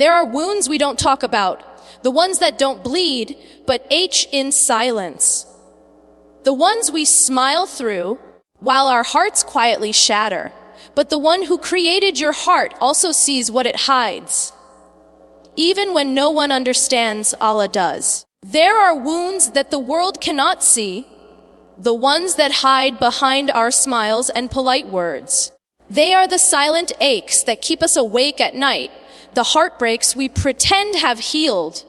There are wounds we don't talk about, the ones that don't bleed, but ache in silence. The ones we smile through, while our hearts quietly shatter. But the one who created your heart also sees what it hides. Even when no one understands, Allah does. There are wounds that the world cannot see, the ones that hide behind our smiles and polite words. They are the silent aches that keep us awake at night, the heartbreaks we pretend have healed,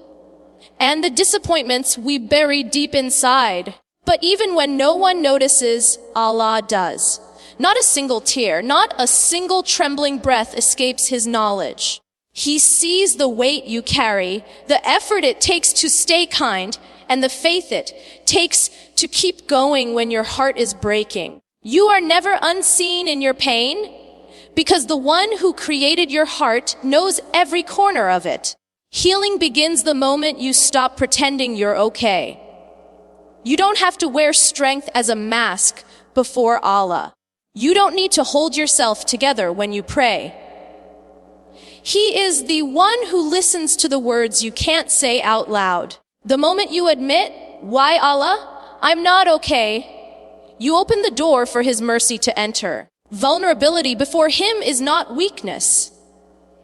and the disappointments we bury deep inside. But even when no one notices, Allah does. Not a single tear, not a single trembling breath escapes His knowledge. He sees the weight you carry, the effort it takes to stay kind, and the faith it takes to keep going when your heart is breaking. You are never unseen in your pain, because the one who created your heart knows every corner of it. Healing begins the moment you stop pretending you're okay. You don't have to wear strength as a mask before Allah. You don't need to hold yourself together when you pray. He is the one who listens to the words you can't say out loud. The moment you admit, "Why Allah? I'm not okay," you open the door for His mercy to enter. Vulnerability before Him is not weakness.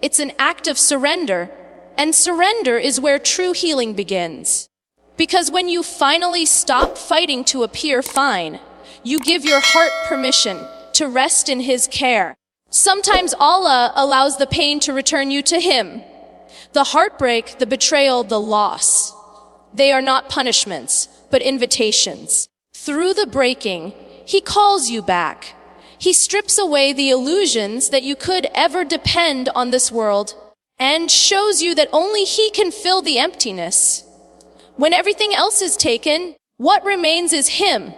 It's an act of surrender, and surrender is where true healing begins. Because when you finally stop fighting to appear fine, you give your heart permission to rest in His care. Sometimes Allah allows the pain to return you to Him. The heartbreak, the betrayal, the loss. They are not punishments, but invitations. Through the breaking, He calls you back. He strips away the illusions that you could ever depend on this world and shows you that only He can fill the emptiness. When everything else is taken, what remains is Him.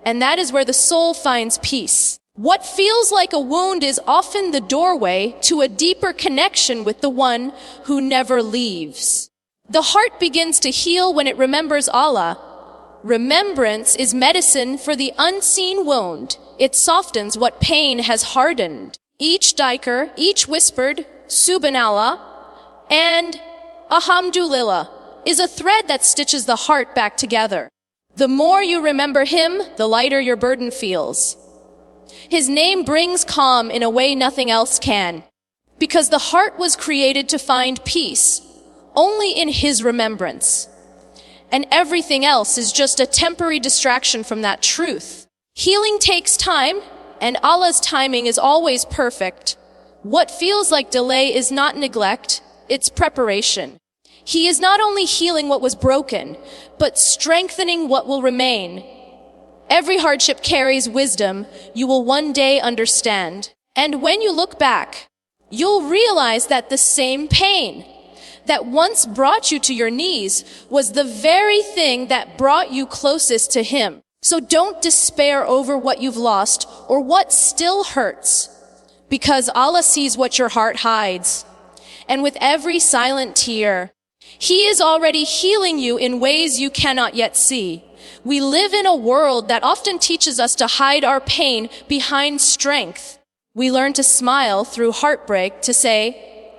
And that is where the soul finds peace. What feels like a wound is often the doorway to a deeper connection with the one who never leaves. The heart begins to heal when it remembers Allah. Remembrance is medicine for the unseen wound. It softens what pain has hardened. Each dhikr, each whispered, Subhanallah, and Alhamdulillah, is a thread that stitches the heart back together. The more you remember Him, the lighter your burden feels. His name brings calm in a way nothing else can, because the heart was created to find peace only in His remembrance. And everything else is just a temporary distraction from that truth. Healing takes time, and Allah's timing is always perfect. What feels like delay is not neglect, it's preparation. He is not only healing what was broken, but strengthening what will remain. Every hardship carries wisdom you will one day understand. And when you look back, you'll realize that the same pain that once brought you to your knees was the very thing that brought you closest to Him. So don't despair over what you've lost or what still hurts, because Allah sees what your heart hides. And with every silent tear, He is already healing you in ways you cannot yet see. We live in a world that often teaches us to hide our pain behind strength. We learn to smile through heartbreak, to say,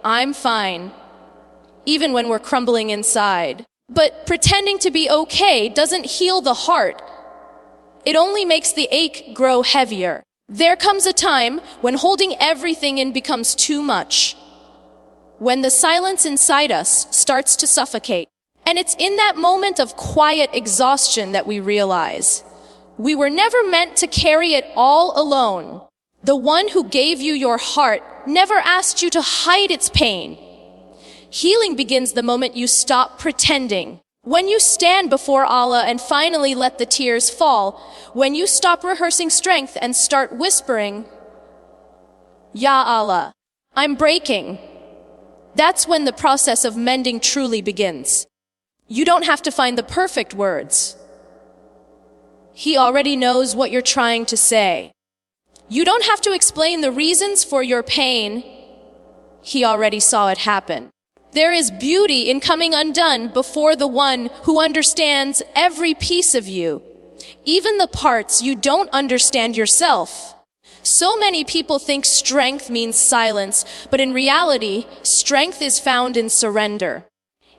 "I'm fine," even when we're crumbling inside. But pretending to be okay doesn't heal the heart. It only makes the ache grow heavier. There comes a time when holding everything in becomes too much, when the silence inside us starts to suffocate. And it's in that moment of quiet exhaustion that we realize we were never meant to carry it all alone. The one who gave you your heart never asked you to hide its pain. Healing begins the moment you stop pretending. When you stand before Allah and finally let the tears fall, when you stop rehearsing strength and start whispering, "Ya Allah, I'm breaking," that's when the process of mending truly begins. You don't have to find the perfect words. He already knows what you're trying to say. You don't have to explain the reasons for your pain. He already saw it happen. There is beauty in coming undone before the one who understands every piece of you, even the parts you don't understand yourself. So many people think strength means silence, but in reality, strength is found in surrender.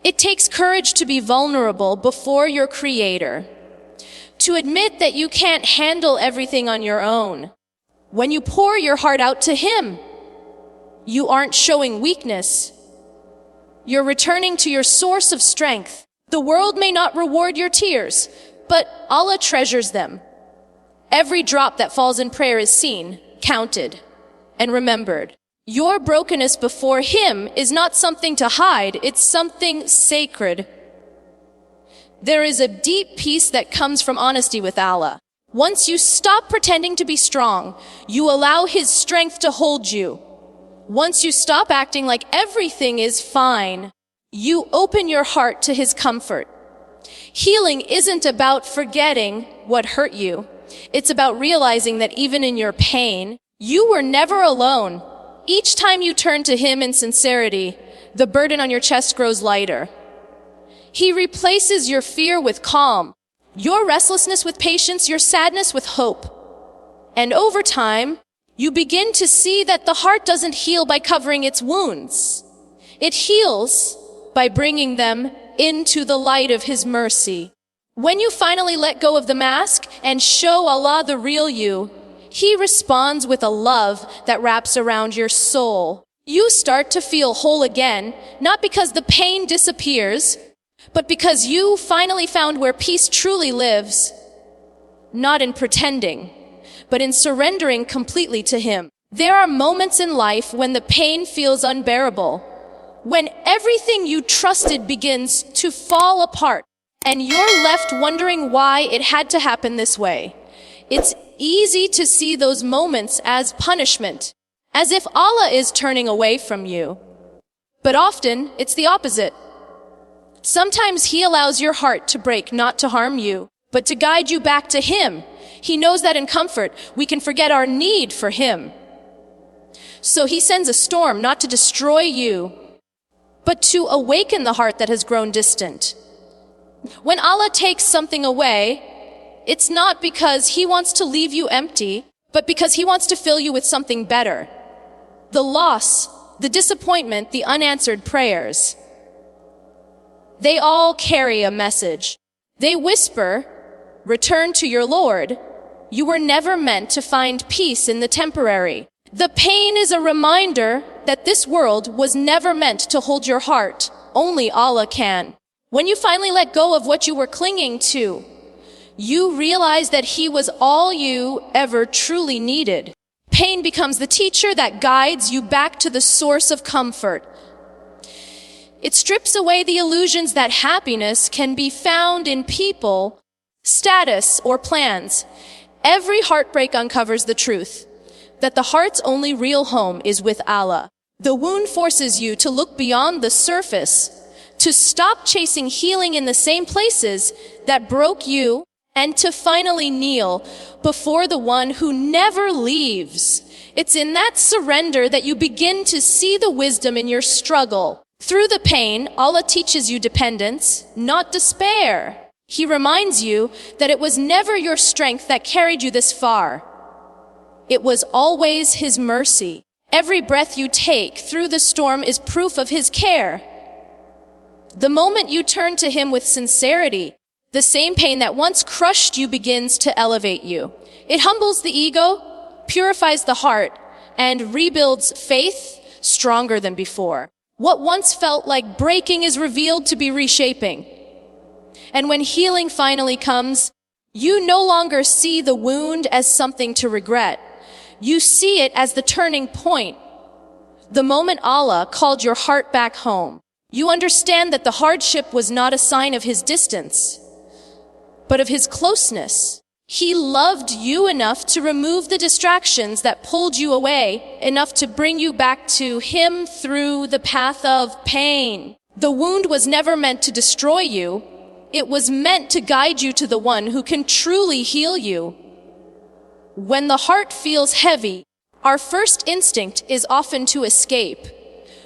It takes courage to be vulnerable before your Creator, to admit that you can't handle everything on your own. When you pour your heart out to Him, you aren't showing weakness. You're returning to your source of strength. The world may not reward your tears, but Allah treasures them. Every drop that falls in prayer is seen, counted, and remembered. Your brokenness before Him is not something to hide, it's something sacred. There is a deep peace that comes from honesty with Allah. Once you stop pretending to be strong, you allow His strength to hold you. Once you stop acting like everything is fine, you open your heart to His comfort. Healing isn't about forgetting what hurt you. It's about realizing that even in your pain, you were never alone. Each time you turn to Him in sincerity, the burden on your chest grows lighter. He replaces your fear with calm, your restlessness with patience, your sadness with hope. And over time, you begin to see that the heart doesn't heal by covering its wounds. It heals by bringing them into the light of His mercy. When you finally let go of the mask and show Allah the real you, He responds with a love that wraps around your soul. You start to feel whole again, not because the pain disappears, but because you finally found where peace truly lives. Not in pretending, but in surrendering completely to Him. There are moments in life when the pain feels unbearable, when everything you trusted begins to fall apart, and you're left wondering why it had to happen this way. It's easy to see those moments as punishment, as if Allah is turning away from you. But often, it's the opposite. Sometimes He allows your heart to break, not to harm you, but to guide you back to Him. He knows that in comfort, we can forget our need for Him. So He sends a storm not to destroy you, but to awaken the heart that has grown distant. When Allah takes something away, it's not because He wants to leave you empty, but because He wants to fill you with something better. The loss, the disappointment, the unanswered prayers, they all carry a message. They whisper, "Return to your Lord. You were never meant to find peace in the temporary." The pain is a reminder that this world was never meant to hold your heart. Only Allah can. When you finally let go of what you were clinging to, you realize that He was all you ever truly needed. Pain becomes the teacher that guides you back to the source of comfort. It strips away the illusions that happiness can be found in people, status, or plans. Every heartbreak uncovers the truth that the heart's only real home is with Allah. The wound forces you to look beyond the surface, to stop chasing healing in the same places that broke you, and to finally kneel before the One who never leaves. It's in that surrender that you begin to see the wisdom in your struggle. Through the pain, Allah teaches you dependence, not despair. He reminds you that it was never your strength that carried you this far. It was always His mercy. Every breath you take through the storm is proof of His care. The moment you turn to Him with sincerity, the same pain that once crushed you begins to elevate you. It humbles the ego, purifies the heart, and rebuilds faith stronger than before. What once felt like breaking is revealed to be reshaping. And when healing finally comes, you no longer see the wound as something to regret. You see it as the turning point. The moment Allah called your heart back home, you understand that the hardship was not a sign of His distance, but of His closeness. He loved you enough to remove the distractions that pulled you away, enough to bring you back to Him through the path of pain. The wound was never meant to destroy you. It was meant to guide you to the One who can truly heal you. When the heart feels heavy, our first instinct is often to escape.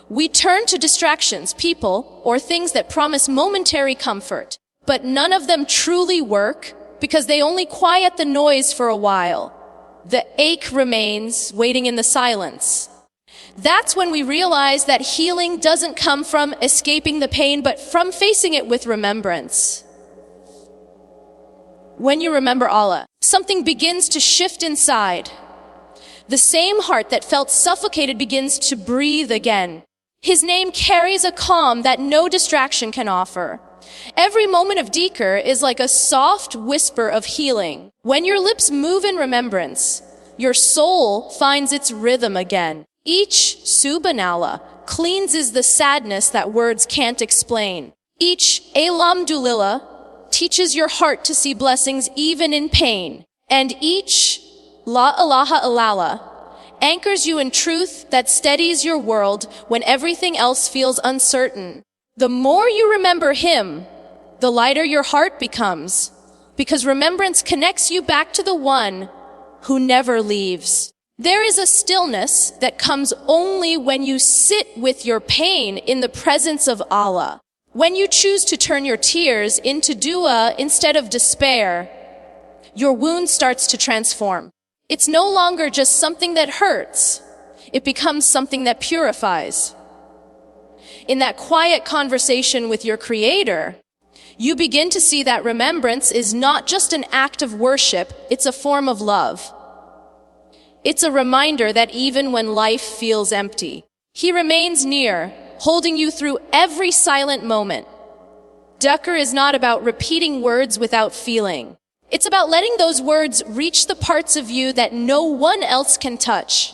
We turn to distractions, people, or things that promise momentary comfort, but none of them truly work because they only quiet the noise for a while. The ache remains, waiting in the silence. That's when we realize that healing doesn't come from escaping the pain, but from facing it with remembrance. When you remember Allah, something begins to shift inside. The same heart that felt suffocated begins to breathe again. His name carries a calm that no distraction can offer. Every moment of dhikr is like a soft whisper of healing. When your lips move in remembrance, your soul finds its rhythm again. Each subhanallah cleanses the sadness that words can't explain. Each alhamdulillah teaches your heart to see blessings even in pain. And each la ilaha illallah anchors you in truth that steadies your world when everything else feels uncertain. The more you remember him, the lighter your heart becomes, because remembrance connects you back to the one who never leaves. There is a stillness that comes only when you sit with your pain in the presence of Allah. When you choose to turn your tears into dua instead of despair, your wound starts to transform. It's no longer just something that hurts. It becomes something that purifies. In that quiet conversation with your Creator, you begin to see that remembrance is not just an act of worship, it's a form of love. It's a reminder that even when life feels empty, He remains near, holding you through every silent moment. Dhikr is not about repeating words without feeling. It's about letting those words reach the parts of you that no one else can touch.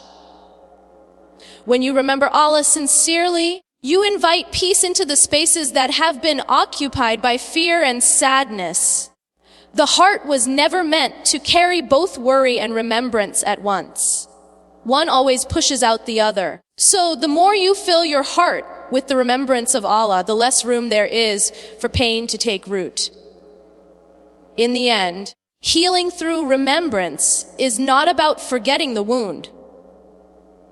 When you remember Allah sincerely, you invite peace into the spaces that have been occupied by fear and sadness. The heart was never meant to carry both worry and remembrance at once. One always pushes out the other. So the more you fill your heart with the remembrance of Allah, the less room there is for pain to take root. In the end, healing through remembrance is not about forgetting the wound.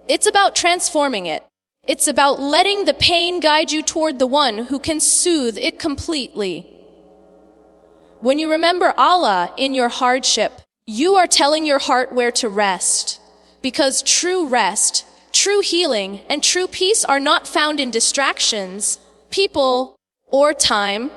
It's about transforming it. It's about letting the pain guide you toward the one who can soothe it completely. When you remember Allah in your hardship, you are telling your heart where to rest. Because true rest, true healing, and true peace are not found in distractions, people, or time.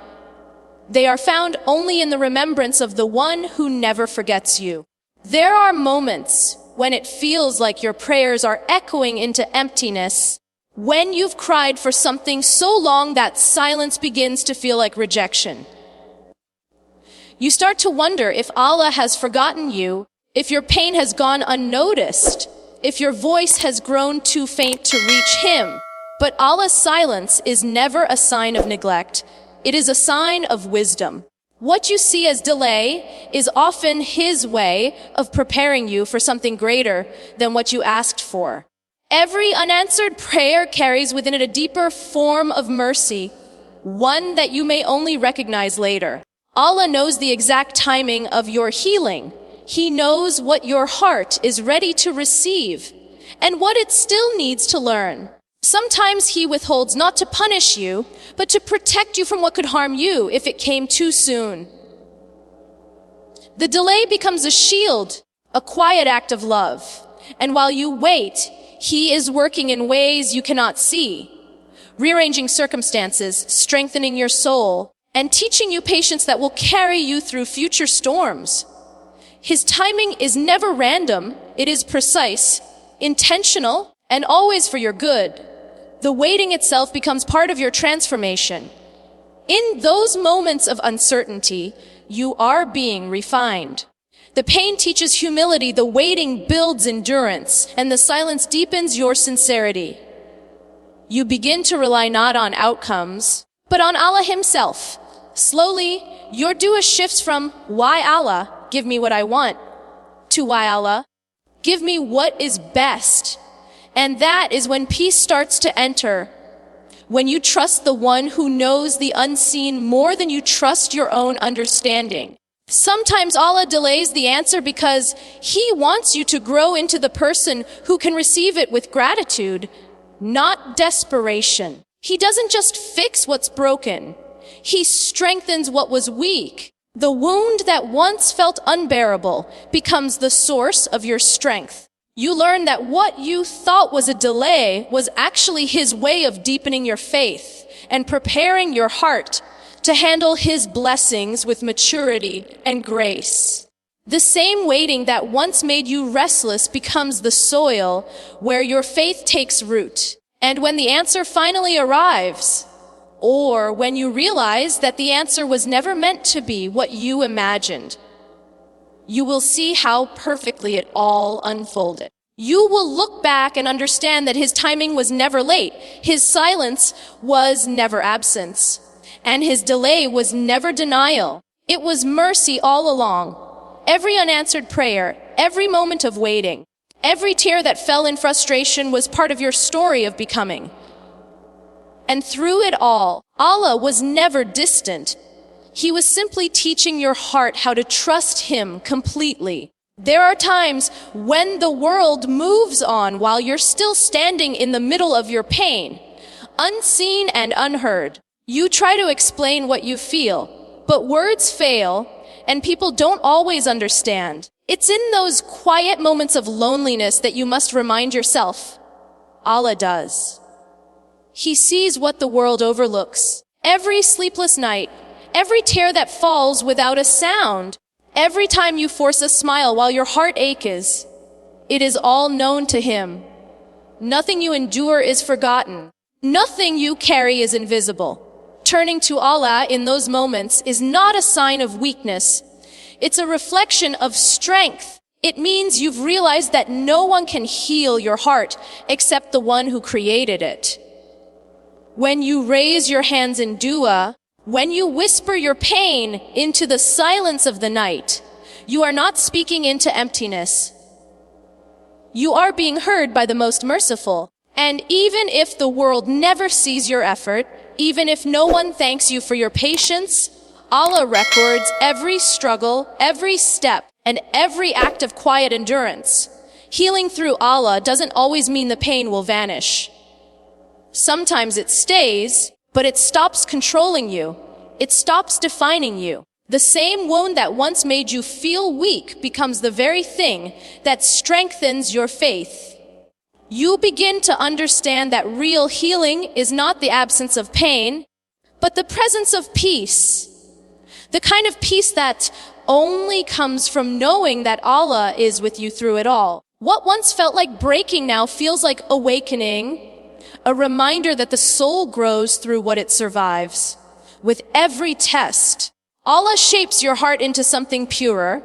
They are found only in the remembrance of the one who never forgets you. There are moments when it feels like your prayers are echoing into emptiness, when you've cried for something so long that silence begins to feel like rejection. You start to wonder if Allah has forgotten you, if your pain has gone unnoticed, if your voice has grown too faint to reach Him. But Allah's silence is never a sign of neglect. It is a sign of wisdom. What you see as delay is often His way of preparing you for something greater than what you asked for. Every unanswered prayer carries within it a deeper form of mercy, one that you may only recognize later. Allah knows the exact timing of your healing. He knows what your heart is ready to receive and what it still needs to learn. Sometimes He withholds not to punish you, but to protect you from what could harm you if it came too soon. The delay becomes a shield, a quiet act of love. And while you wait, He is working in ways you cannot see, rearranging circumstances, strengthening your soul, and teaching you patience that will carry you through future storms. His timing is never random. It is precise, intentional, and always for your good. The waiting itself becomes part of your transformation. In those moments of uncertainty, you are being refined. The pain teaches humility, the waiting builds endurance, and the silence deepens your sincerity. You begin to rely not on outcomes, but on Allah Himself. Slowly, your dua shifts from, "Why Allah, give me what I want," to, "Why Allah, give me what is best." And that is when peace starts to enter. When you trust the one who knows the unseen more than you trust your own understanding. Sometimes Allah delays the answer because He wants you to grow into the person who can receive it with gratitude, not desperation. He doesn't just fix what's broken. He strengthens what was weak. The wound that once felt unbearable becomes the source of your strength. You learn that what you thought was a delay was actually His way of deepening your faith and preparing your heart to handle His blessings with maturity and grace. The same waiting that once made you restless becomes the soil where your faith takes root. And when the answer finally arrives, or when you realize that the answer was never meant to be what you imagined, you will see how perfectly it all unfolded. You will look back and understand that His timing was never late, His silence was never absence, and His delay was never denial. It was mercy all along. Every unanswered prayer, every moment of waiting, every tear that fell in frustration was part of your story of becoming. And through it all, Allah was never distant. He was simply teaching your heart how to trust Him completely. There are times when the world moves on while you're still standing in the middle of your pain, unseen and unheard. You try to explain what you feel, but words fail, and people don't always understand. It's in those quiet moments of loneliness that you must remind yourself, Allah does. He sees what the world overlooks. Every sleepless night, every tear that falls without a sound, every time you force a smile while your heart aches, it is all known to Him. Nothing you endure is forgotten. Nothing you carry is invisible. Turning to Allah in those moments is not a sign of weakness. It's a reflection of strength. It means you've realized that no one can heal your heart except the one who created it. When you raise your hands in dua, when you whisper your pain into the silence of the night, you are not speaking into emptiness. You are being heard by the most merciful. And even if the world never sees your effort, even if no one thanks you for your patience, Allah records every struggle, every step, and every act of quiet endurance. Healing through Allah doesn't always mean the pain will vanish. Sometimes it stays, but it stops controlling you. It stops defining you. The same wound that once made you feel weak becomes the very thing that strengthens your faith. You begin to understand that real healing is not the absence of pain, but the presence of peace. The kind of peace that only comes from knowing that Allah is with you through it all. What once felt like breaking now feels like awakening, a reminder that the soul grows through what it survives. With every test, Allah shapes your heart into something purer.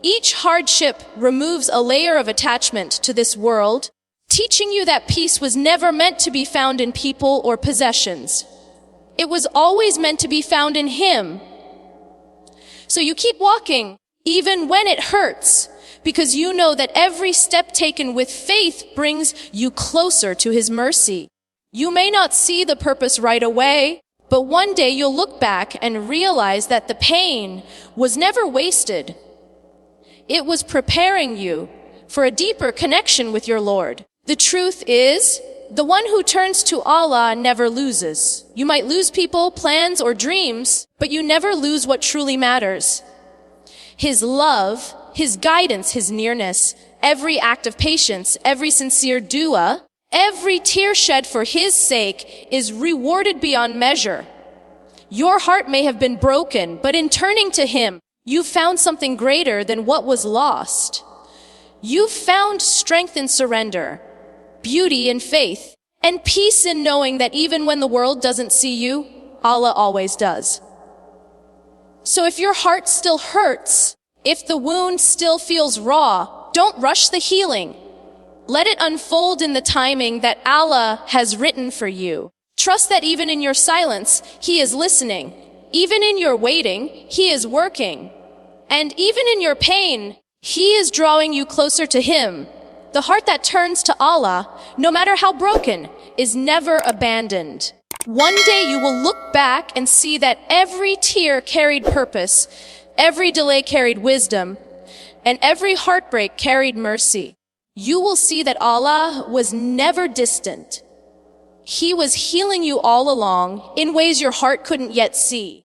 Each hardship removes a layer of attachment to this world, teaching you that peace was never meant to be found in people or possessions. It was always meant to be found in Him. So you keep walking, even when it hurts, because you know that every step taken with faith brings you closer to His mercy. You may not see the purpose right away, but one day you'll look back and realize that the pain was never wasted. It was preparing you for a deeper connection with your Lord. The truth is, the one who turns to Allah never loses. You might lose people, plans, or dreams, but you never lose what truly matters. His love, His guidance, His nearness, every act of patience, every sincere dua, every tear shed for His sake is rewarded beyond measure. Your heart may have been broken, but in turning to Him, you found something greater than what was lost. You found strength in surrender, beauty in faith, and peace in knowing that even when the world doesn't see you, Allah always does. So if your heart still hurts, if the wound still feels raw, don't rush the healing. Let it unfold in the timing that Allah has written for you. Trust that even in your silence, He is listening. Even in your waiting, He is working. And even in your pain, He is drawing you closer to Him. The heart that turns to Allah, no matter how broken, is never abandoned. One day you will look back and see that every tear carried purpose, every delay carried wisdom, and every heartbreak carried mercy. You will see that Allah was never distant. He was healing you all along in ways your heart couldn't yet see.